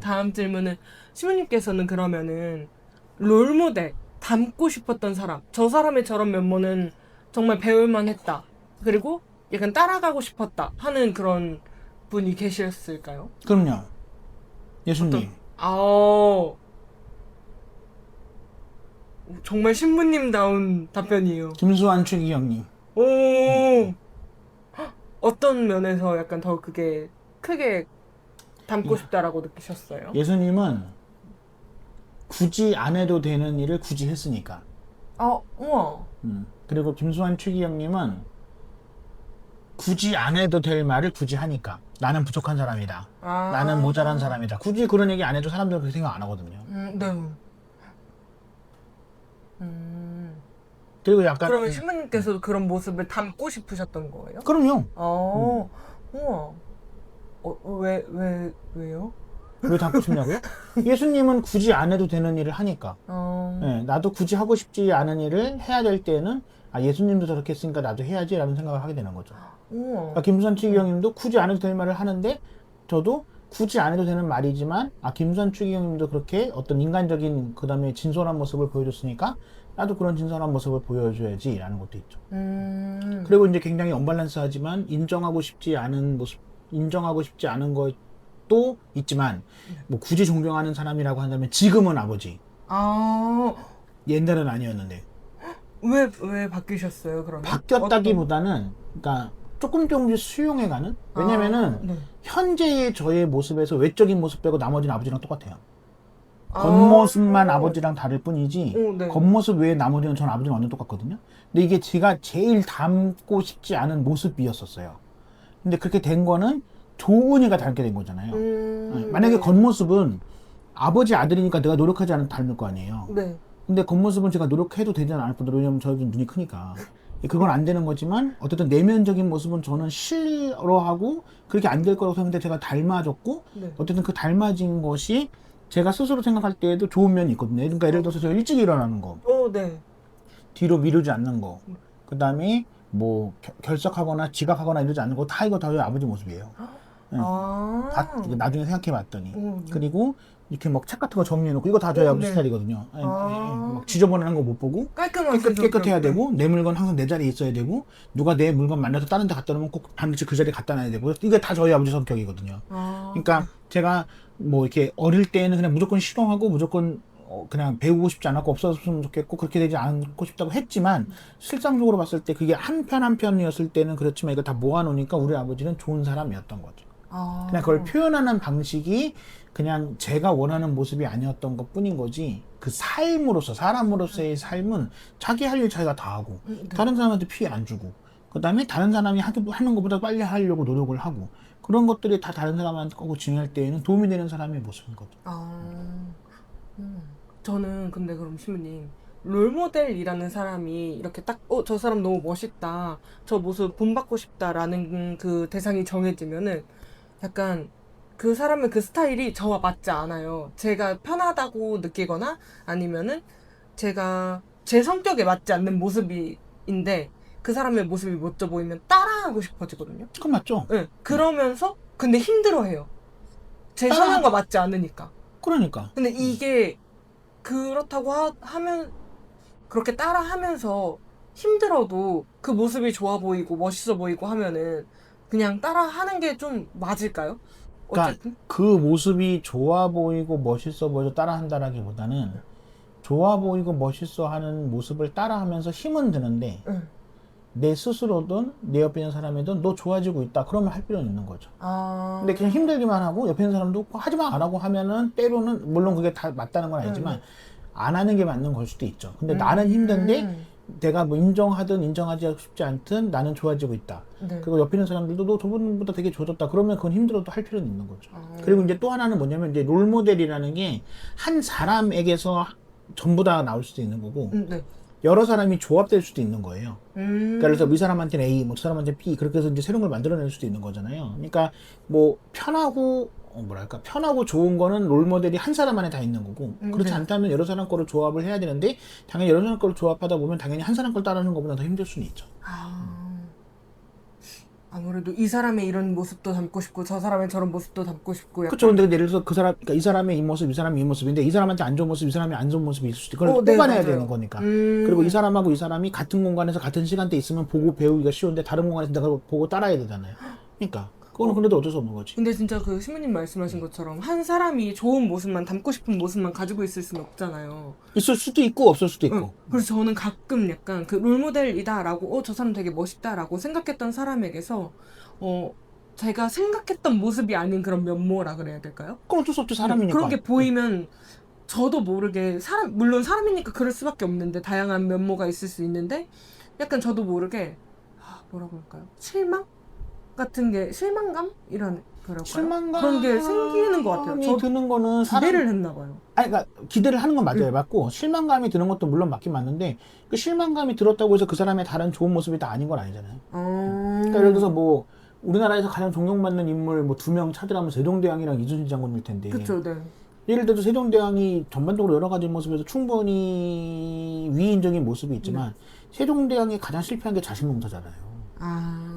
다음 질문은 시모님께서는 그러면은 롤모델 닮고 싶었던 사람, 저 사람의 저런 면모는 정말 배울만 했다. 그리고 약간 따라가고 싶었다 하는 그런 분이 계셨을까요? 그럼요. 예수님. 아오, 정말 신부님다운 답변이에요. 김수환 최기영님. 오, 어떤 면에서 약간 더 그게 크게 닮고 싶다라고 느끼셨어요? 예수님은 굳이 안 해도 되는 일을 굳이 했으니까. 아, 우와. 그리고 김수환 최기영님은 굳이 안 해도 될 말을 굳이 하니까. 나는 부족한 사람이다. 아. 나는 모자란 사람이다. 굳이 그런 얘기 안 해도 사람들은 그렇게 생각 안 하거든요. 네. 그리고 약간 그러면 신부님께서도 그런 모습을 담고 싶으셨던 거예요? 그럼요. 우와. 왜요? 왜 닮고 싶냐고요? 예수님은 굳이 안 해도 되는 일을 하니까. 어, 예, 나도 굳이 하고 싶지 않은 일을 해야 될 때는 아, 예수님도 저렇게 했으니까 나도 해야지라는 생각을 하게 되는 거죠. 우와. 그러니까 김수환 추기경님도 굳이 안 해도 될 말을 하는데 저도 굳이 안 해도 되는 말이지만 아, 김수환 추기경님도 그렇게 어떤 인간적인 그 다음에 진솔한 모습을 보여줬으니까 나도 그런 진솔한 모습을 보여줘야지라는 것도 있죠. 그리고 이제 굉장히 언밸런스하지만 인정하고 싶지 않은 모습, 인정하고 싶지 않은 것도 있지만 뭐 굳이 존경하는 사람이라고 한다면 지금은 아버지. 아, 옛날은 아니었는데. 왜 바뀌셨어요, 그러면? 바뀌었다기보다는 그러니까 조금씩 수용해가는. 왜냐면은 네. 현재의 저의 모습에서 외적인 모습 빼고 나머지는 아버지랑 똑같아요. 겉모습만 아버지랑 다를 뿐이지 네. 겉모습 외에 나머지는 전 아버지랑 완전 똑같거든요. 근데 이게 제가 제일 닮고 싶지 않은 모습이었었어요. 근데 그렇게 된 거는 좋으니까 닮게 된 거잖아요. 만약에 네. 겉모습은 아버지 아들이니까 내가 노력하지 않아도 닮을 거 아니에요. 네. 근데 겉모습은 제가 노력해도 되지는 않을 뿐더러 왜냐면 저는 눈이 크니까 그건 안 되는 거지만 어쨌든 내면적인 모습은 저는 싫어하고 그렇게 안 될 거라고 생각했는데 제가 닮아졌고 네. 어쨌든 그 닮아진 것이 제가 스스로 생각할 때에도 좋은 면이 있거든요. 그러니까 예를 들어서 제가 일찍 일어나는 거, 네. 뒤로 미루지 않는 거, 그 다음에 뭐 결석하거나 지각하거나 이러지 않는 거 다 이거 다 저희 아버지 모습이에요. 네. 다 나중에 생각해 봤더니 네. 그리고 이렇게 막 책 같은 거 정리해놓고 이거 다 저희 아버지 네. 스타일이거든요. 막 지저분한 거 못 보고 깔끔하게 깨끗해야 되고 내 물건 항상 내 자리에 있어야 되고 누가 내 물건 만나서 다른 데 갖다 놓으면 꼭 반드시 그 자리에 갖다 놔야 되고 이게 다 저희 아버지 성격이거든요. 그러니까 제가 뭐 이렇게 어릴 때는 그냥 무조건 실용하고 무조건 그냥 배우고 싶지 않았고 없었으면 좋겠고 그렇게 되지 않고 싶다고 했지만 실상적으로 봤을 때 그게 한 편 한 편이었을 때는 그렇지만 이거 다 모아놓으니까 우리 아버지는 좋은 사람이었던 거죠. 그냥 그걸 표현하는 방식이 그냥 제가 원하는 모습이 아니었던 것 뿐인 거지 그 삶으로서 사람으로서의 삶은 자기 할 일 자기가 다 하고 다른 사람한테 피해 안 주고 그 다음에 다른 사람이 하는 것보다 빨리 하려고 노력을 하고 그런 것들이 다 다른 사람한테 꼭 지낼 때에는 도움이 되는 사람의 모습인 거죠. 저는 근데 그럼 신부님 롤모델이라는 사람이 이렇게 딱 저 사람 너무 멋있다 저 모습 본받고 싶다라는 그 대상이 정해지면은 약간 그 사람의 그 스타일이 저와 맞지 않아요. 제가 편하다고 느끼거나 아니면은 제가 제 성격에 맞지 않는 모습인데 그 사람의 모습이 멋져 보이면 따라하고 싶어지거든요. 그건 맞죠? 네. 그러면서 근데 힘들어해요. 제 성향과 맞지 않으니까. 그러니까 근데 이게 그렇다고 하면 그렇게 따라하면서 힘들어도 그 모습이 좋아 보이고 멋있어 보이고 하면은 그냥 따라하는 게 좀 맞을까요? 그러니까 어쨌든 그 모습이 좋아 보이고 멋있어 보여서 따라한다라기보다는 좋아 보이고 멋있어 하는 모습을 따라하면서 힘은 드는데 내 스스로든 내 옆에 있는 사람이든 너 좋아지고 있다 그러면 할 필요는 있는 거죠. 근데 그냥 힘들기만 하고 옆에 있는 사람도 하지마 안 하고 하면은 때로는 물론 그게 다 맞다는 건 아니지만 안 하는 게 맞는 걸 수도 있죠. 근데 나는 힘든데 내가 뭐 인정하든 인정하지 싶지 않든 나는 좋아지고 있다. 그리고 옆에 있는 사람들도 너 저번보다 되게 좋아졌다. 그러면 그건 힘들어도 할 필요는 있는 거죠. 그리고 이제 또 하나는 뭐냐면 이제 롤모델이라는 게 한 사람에게서 전부 다 나올 수도 있는 거고 여러 사람이 조합될 수도 있는 거예요. 그러니까 그래서 이 사람한테는 A, 뭐 저 사람한테는 B 그렇게 해서 이제 새로운 걸 만들어낼 수도 있는 거잖아요. 그러니까 뭐 편하고 뭐랄까 편하고 좋은 거는 롤모델이 한 사람 안에 다 있는 거고 그렇지 않다면 여러 사람 거를 조합을 해야 되는데 당연히 여러 사람 거를 조합하다 보면 당연히 한 사람 걸 따르는 것보다 더 힘들 수는 있죠. 아무래도 이 사람의 이런 모습도 담고 싶고 저 사람의 저런 모습도 담고 싶고 약간 그렇죠. 근데 예를 들어서 그 사람, 그러니까 이 사람의 이 모습, 이 사람의 이 모습인데 이 사람한테 안 좋은 모습, 이 사람이 안 좋은 모습이 있을 수도 있고 그걸 네, 뽑아내야 맞아요. 되는 거니까. 그리고 이 사람하고 이 사람이 같은 공간에서 같은 시간대에 있으면 보고 배우기가 쉬운데 다른 공간에서 내가 보고 따라야 되잖아요. 그러니까 그거는 근데도 어쩔 수 없는 거지. 근데 진짜 그 신부님 말씀하신 것처럼 한 사람이 좋은 모습만 담고 싶은 모습만 가지고 있을 수는 없잖아요. 있을 수도 있고 없을 수도 응. 있고. 그래서 저는 가끔 약간 그 롤모델이다라고 저 사람 되게 멋있다라고 생각했던 사람에게서 제가 생각했던 모습이 아닌 그런 면모라 그래야 될까요? 그건 어쩔 수 없죠. 사람이니까. 그런 게 보이면 저도 모르게 물론 사람이니까 그럴 수밖에 없는데 다양한 면모가 있을 수 있는데 약간 저도 모르게 뭐라고 할까요? 실망 같은 게 실망감이란 그럴까요? 실망감 그런 게 생기는 것 같아요. 저 드는 거는 기대를 했나 봐요. 아니, 그러니까 기대를 하는 건 맞아요, 맞고 실망감이 드는 것도 물론 맞긴 맞는데 그 실망감이 들었다고 해서 그 사람의 다른 좋은 모습이 다 아닌 건 아니잖아요. 그러니까 예를 들어서 뭐 우리나라에서 가장 존경받는 인물 뭐 2명 찾으라면 세종대왕이랑 이순신 장군일 텐데. 그쵸, 네. 예를 들어서 세종대왕이 전반적으로 여러 가지 모습에서 충분히 위인적인 모습이 있지만 세종대왕이 가장 실패한 게 자식농사잖아요.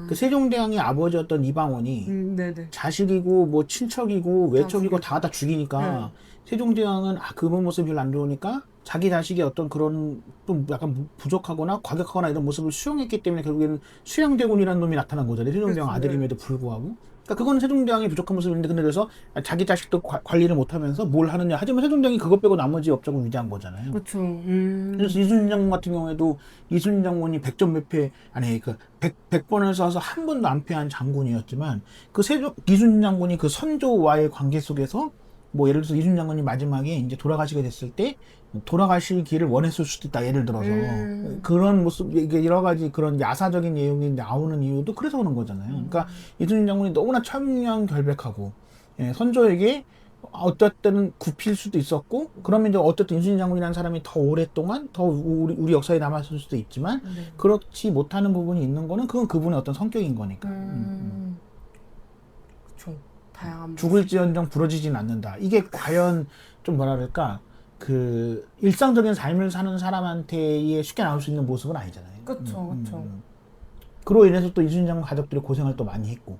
그 세종대왕의 아버지였던 이방원이 네네. 자식이고 뭐 친척이고 외척이고 다 죽이니까 세종대왕은 그분 모습이 별로 안 좋으니까 자기 자식의 어떤 그런 좀 약간 부족하거나 과격하거나 이런 모습을 수용했기 때문에 결국에는 수양대군이라는 놈이 나타난 거잖아요. 세종대왕 그렇죠. 아들임에도 불구하고. 그러니까 그거는 세종대왕의 부족한 모습인데 근데 그래서 자기 자식도 관리를 못하면서 뭘 하느냐. 하지만 세종대왕이 그것 빼고 나머지 업적을 위대한 거잖아요. 그렇죠. 그래서 이순신 장군 같은 경우에도 이순신 장군이 100점 몇 패, 아니, 100번을 쏴서 한 번도 안 패한 장군이었지만, 이순신 장군이 그 선조와의 관계 속에서, 뭐, 예를 들어서 이순신 장군이 마지막에 이제 돌아가시게 됐을 때, 돌아가실 길을 원했을 수도 있다, 예를 들어서. 그런 모습, 이게 여러 가지 그런 야사적인 내용이 나오는 이유도 그래서 그런 거잖아요. 그러니까 이순신 장군이 너무나 청량결백하고, 선조에게 어떨 때는 굽힐 수도 있었고 그러면 이제 어쨌든 이순신 장군이라는 사람이 더 오랫동안 더 우리 역사에 남았을 수도 있지만 그렇지 못하는 부분이 있는 거는 그건 그분의 어떤 성격인 거니까. 그렇죠. 다양한 죽을지언정 부러지진 않는다. 이게 과연 좀 뭐라 그럴까 그 일상적인 삶을 사는 사람한테 쉽게 나올 수 있는 모습은 아니잖아요. 그렇죠, 그렇죠. 그로 인해서 또 이순신 장군 가족들이 고생을 또 많이 했고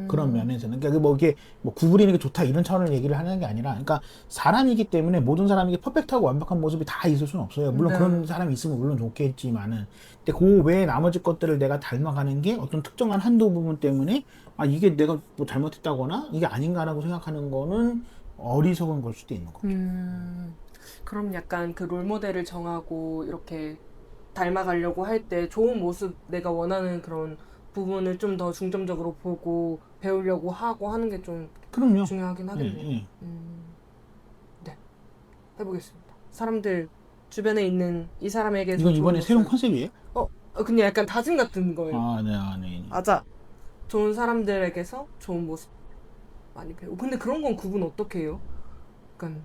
그런 면에서는 그러니까 뭐 이게 뭐 구부리는 게 좋다 이런 차원을 얘기를 하는 게 아니라 그러니까 사람이기 때문에 모든 사람에게 퍼펙트하고 완벽한 모습이 다 있을 수는 없어요. 물론 그런 사람이 있으면 물론 좋겠지만은 근데 그 외에 나머지 것들을 내가 닮아가는 게 어떤 특정한 한두 부분 때문에 이게 내가 뭐 잘못했다거나 이게 아닌가라고 생각하는 거는 어리석은 걸 수도 있는 거죠. 그럼 약간 그 롤모델을 정하고 이렇게 닮아가려고 할 때 좋은 모습 내가 원하는 그런 부분을 좀 더 중점적으로 보고 배우려고 하고 하는 게 좀 그럼요. 중요하긴 하겠네요. 네, 해보겠습니다. 사람들 주변에 있는 이 사람에게 이건 이번에 새로운 컨셉이에요? 그냥 약간 다짐 같은 거예요. 네. 맞아. 좋은 사람들에게서 좋은 모습 많이 배우고. 근데 그런 건 구분 어떻게 해요? 약간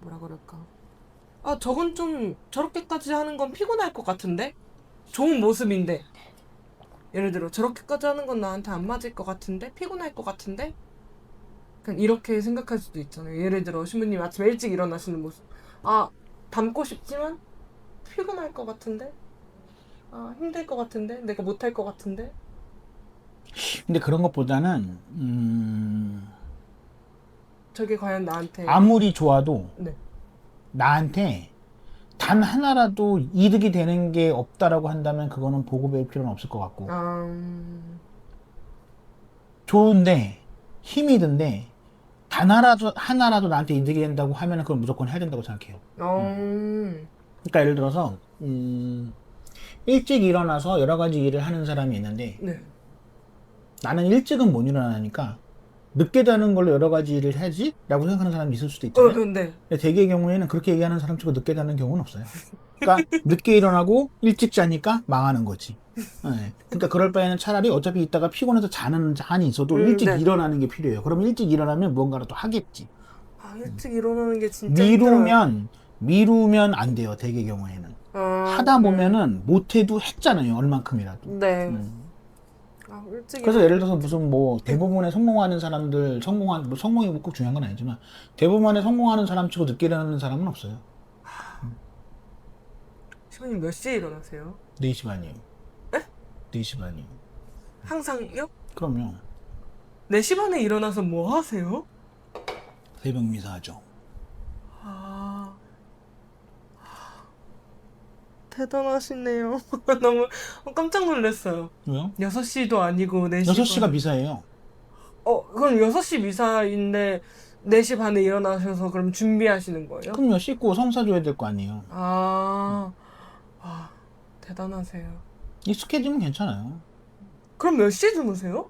뭐라 그럴까? 저건 좀 저렇게까지 하는 건 피곤할 것 같은데? 좋은 모습인데 예를 들어 저렇게까지 하는 건 나한테 안 맞을 것 같은데? 피곤할 것 같은데? 그냥 이렇게 생각할 수도 있잖아요. 예를 들어 신부님 아침에 일찍 일어나시는 모습 닮고 싶지만 피곤할 것 같은데? 힘들 것 같은데? 내가 못할 것 같은데? 근데 그런 것보다는 저게 과연 나한테 아무리 좋아도 네. 나한테 단 하나라도 이득이 되는 게 없다라고 한다면 그거는 보고 배울 필요는 없을 것 같고 좋은데 힘이 든데 단 하나라도 나한테 이득이 된다고 하면 그건 무조건 해야 된다고 생각해요. 그러니까 예를 들어서 일찍 일어나서 여러 가지 일을 하는 사람이 있는데 나는 일찍은 못 일어나니까 늦게 자는 걸로 여러 가지 일을 해야지 라고 생각하는 사람이 있을 수도 있잖아요. 근데 대개의 경우에는 그렇게 얘기하는 사람 치고 늦게 자는 경우는 없어요. 그러니까 늦게 일어나고 일찍 자니까 망하는 거지. 네. 그러니까 그럴 바에는 차라리 어차피 이따가 피곤해서 자는 한이 있어도 일찍 일어나는 게 필요해요. 그러면 일찍 일어나면 무언가를 또 하겠지. 일찍 일어나는 게 진짜 힘들어요. 미루면 안 돼요. 대개의 경우에는. 하다 보면은 못해도 했잖아요. 얼만큼이라도. 그래서 예를 들어서 무슨 뭐 대부분의 성공하는 사람들 성공이 뭐 꼭 중요한 건 아니지만 대부분의 성공하는 사람 치고 늦게 일어나는 사람은 없어요. 시부님 몇 시에 일어나세요? 4시 반이에요. 네? 4시 반이요. 항상요? 그럼요. 4시 반에 일어나서 뭐 하세요? 새벽 미사하죠. 아, 대단하시네요. 너무 깜짝 놀랐어요. 왜요? 6시도 아니고 4시 6시가 반. 미사예요. 그럼 6시 미사인데 4시 반에 일어나셔서 그럼 준비하시는 거예요? 그럼요. 씻고 성사 줘야 될 거 아니에요. 아, 와, 대단하세요. 익숙해지면 괜찮아요. 그럼 몇 시에 주무세요?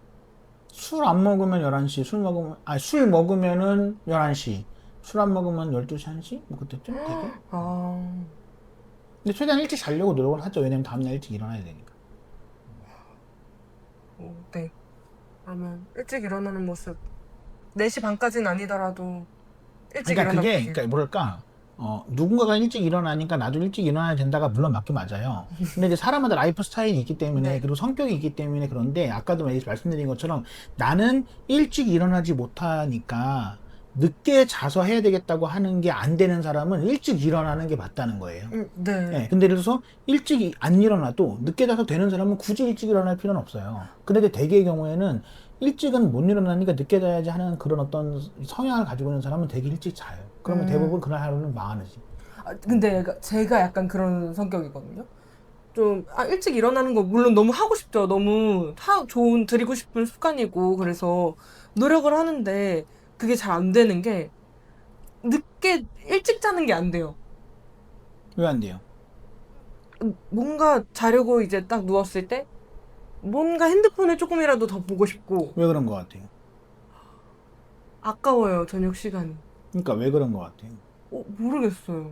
술 안 먹으면 11시, 술 먹으면은 11시, 술 안 먹으면 12시, 1시? 뭐 그때쯤 되게. 아, 근데 최대한 일찍 자려고 노력을 하죠. 왜냐면 다음날 일찍 일어나야 되니까. 네. 그러면 일찍 일어나는 모습 4시 반까지는 아니더라도 일찍 그러니까 그게, 일어나볼게요. 그러니까 뭐랄까, 누군가가 일찍 일어나니까 나도 일찍 일어나야 된다가 물론 맞긴 맞아요. 근데 이제 사람마다 라이프 스타일이 있기 때문에, 네. 그리고 성격이 있기 때문에 그런데, 아까도 말씀드린 것처럼 나는 일찍 일어나지 못하니까 늦게 자서 해야 되겠다고 하는 게 안 되는 사람은 일찍 일어나는 게 맞다는 거예요. 네. 네, 근데 예를 들어서 일찍 안 일어나도 늦게 자서 되는 사람은 굳이 일찍 일어날 필요는 없어요. 근데 대개의 경우에는 일찍은 못 일어나니까 늦게 자야지 하는 그런 어떤 성향을 가지고 있는 사람은 되게 일찍 자요. 그러면 대부분 그날 하루는 망하지. 근데 제가 약간 그런 성격이거든요. 좀 일찍 일어나는 거 물론 너무 하고 싶죠. 너무 좋은 드리고 싶은 습관이고 그래서 노력을 하는데 그게 잘 안 되는 게 늦게 일찍 자는 게 안 돼요. 왜 안 돼요? 뭔가 자려고 이제 딱 누웠을 때 뭔가 핸드폰을 조금이라도 더 보고 싶고 왜 그런 것 같아요? 아까워요, 저녁 시간이. 그러니까 왜 그런 것 같아요? 모르겠어요.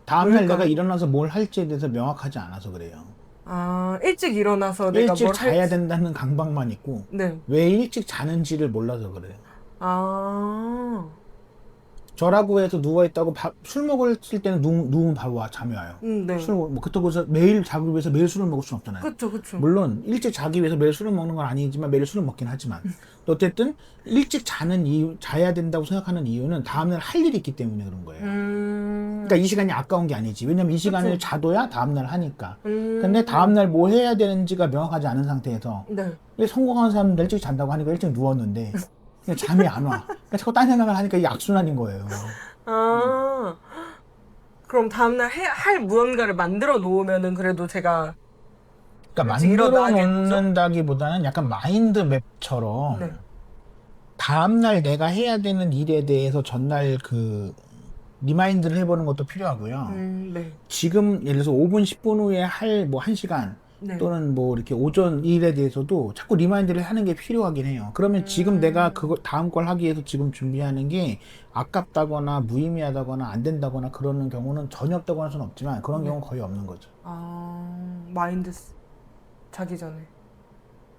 다음날 왜일까요? 내가 일어나서 뭘 할지에 대해서 명확하지 않아서 그래요. 일찍 일어나서 내가 일찍 뭘 자야 된다는 강박만 있고 네. 왜 일찍 자는지를 몰라서 그래요. 아, 저라고 해서 누워있다고 술 먹을 때는 누우면 바로 잠이 와요. 네. 그렇다고 해서 매일 자기 위해서 매일 술을 먹을 수는 없잖아요. 그쵸. 물론 일찍 자기 위해서 매일 술을 먹는 건 아니지만 매일 술을 먹긴 하지만 어쨌든 일찍 자야 된다고 생각하는 이유는 다음날 할 일이 있기 때문에 그런 거예요. 그러니까 이 시간이 아까운 게 아니지. 왜냐면 이 시간을 그쵸. 자둬야 다음날 하니까. 근데 다음날 뭐 해야 되는지가 명확하지 않은 상태에서 네. 성공한 사람들 일찍 잔다고 하니까 일찍 누웠는데 그냥 잠이 안 와. 그러니까 자꾸 딴 생각을 하니까 이게 악순환인 거예요. 그럼 다음날 할 무언가를 만들어 놓으면은 그래도 제가 그러니까 일찍 만들어 일어나겠죠? 놓는다기보다는 약간 마인드맵처럼 네. 다음날 내가 해야 되는 일에 대해서 전날 리마인드를 해보는 것도 필요하고요. 네. 지금 예를 들어서 5분, 10분 후에 할 뭐 1시간 네. 또는 뭐 이렇게 오전 일에 대해서도 자꾸 리마인드를 하는 게 필요하긴 해요. 그러면 지금 내가 그거 다음 걸 하기 위해서 지금 준비하는 게 아깝다거나 무의미하다거나 안 된다거나 그러는 경우는 전혀 없다고 할 수는 없지만 그런 경우는 거의 없는 거죠. 마인드 자기 전에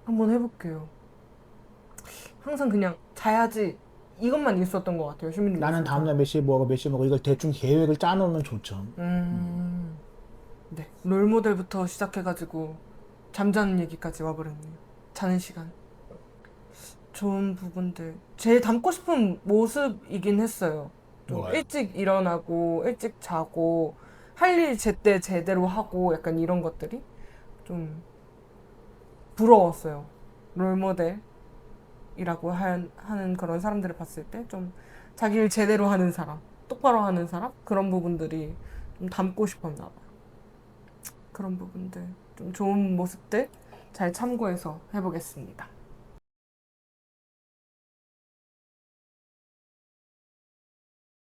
한번 해볼게요. 항상 그냥 자야지 이것만 있었던 것 같아요. 시민님. 나는 다음날 몇 시에 뭐하고 몇 시에 뭐하고 이걸 대충 계획을 짜놓으면 좋죠. 네. 롤모델부터 시작해가지고 잠자는 얘기까지 와버렸네요. 자는 시간. 좋은 부분들. 제일 담고 싶은 모습이긴 했어요. 좀 뭐가요? 일찍 일어나고 일찍 자고 할 일 제때 제대로 하고 약간 이런 것들이 좀 부러웠어요. 롤모델이라고 하는 그런 사람들을 봤을 때 좀 자기 일 제대로 하는 사람, 똑바로 하는 사람 그런 부분들이 좀 담고 싶었나 봐. 그런 부분들 좀 좋은 모습들 잘 참고해서 해보겠습니다.